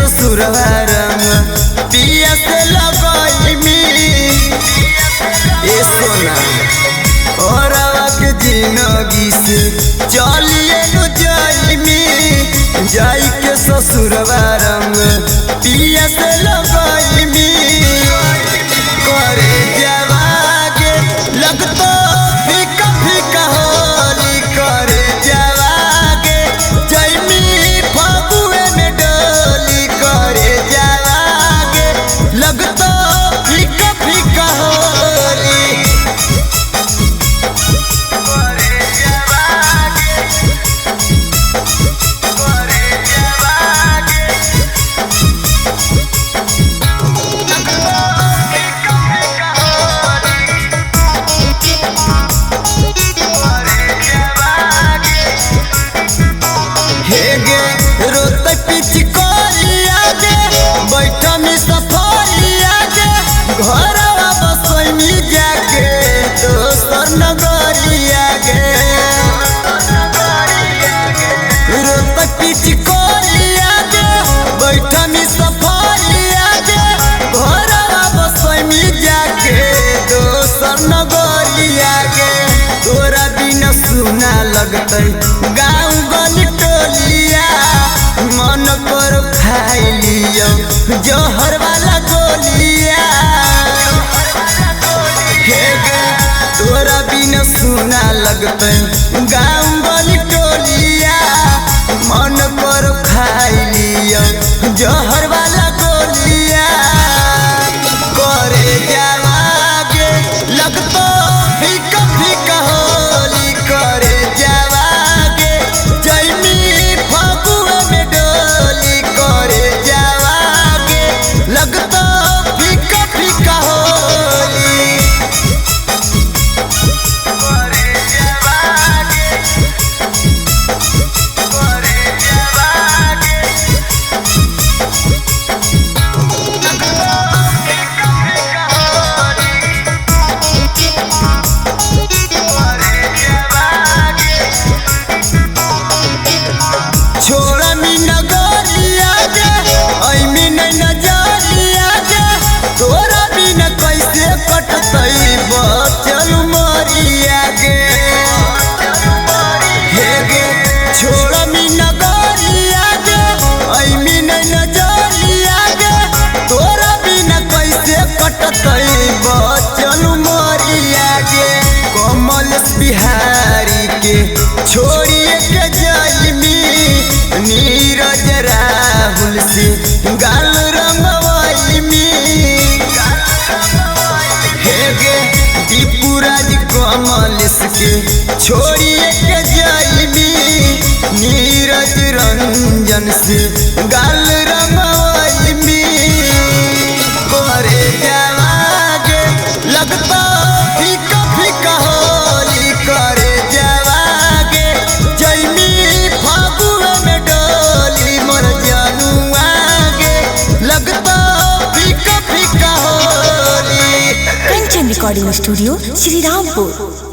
ससुरवा रंग पिया से लगइमी ए सोना और के जिंदगी से चलिए नु जाइमी जाई के ससुरवा रंग पिया से लगइमी करे जावागे लगतो फीका फीका होली करे जावागे जइमी फगुए में डोली करे जावागे लगतो फीका फीका होली करे जावागे घरवा बसोइनी जाके दोसर नगरिया गे रोत पिच कोरिया गे बैठमी सफरिया गे घरवा बसोइनी जाके दोसर नगरिया गे तोरा बिना सुना लगतै गाँव गली टोलिया मन कर खाई लियो जहर वाला गोलिया तोरा बिना सुना लगते गाँव गली टोलिया मन पर खाई लियो जहर वाला गोलिया करे जावागे लगतो फीका फीका होली करे जावागे जइमी फगुए में डोली करे जावागे लगतो फीका फीका होली चल मरिया गे हे गे छोड़ मी नगरिया गे ऐमी नहीं नजरिया गे तोरा बिना कैसे कटतई चल मरिया गे कमल बिहारी के छोड़िए के जइमी नीरज राहुल से गाल रंगवइमी दीपुराज कमलेश के छोड़िए के जइमी नीरज रंजन से गाल रंगवइमी करे जावागे लगता फीका फीका होली करे जावागे जइमी फगुए में डोली मोर जनुआगे लगता फीका फीका होली। Kanchan recording studio Shrirampur.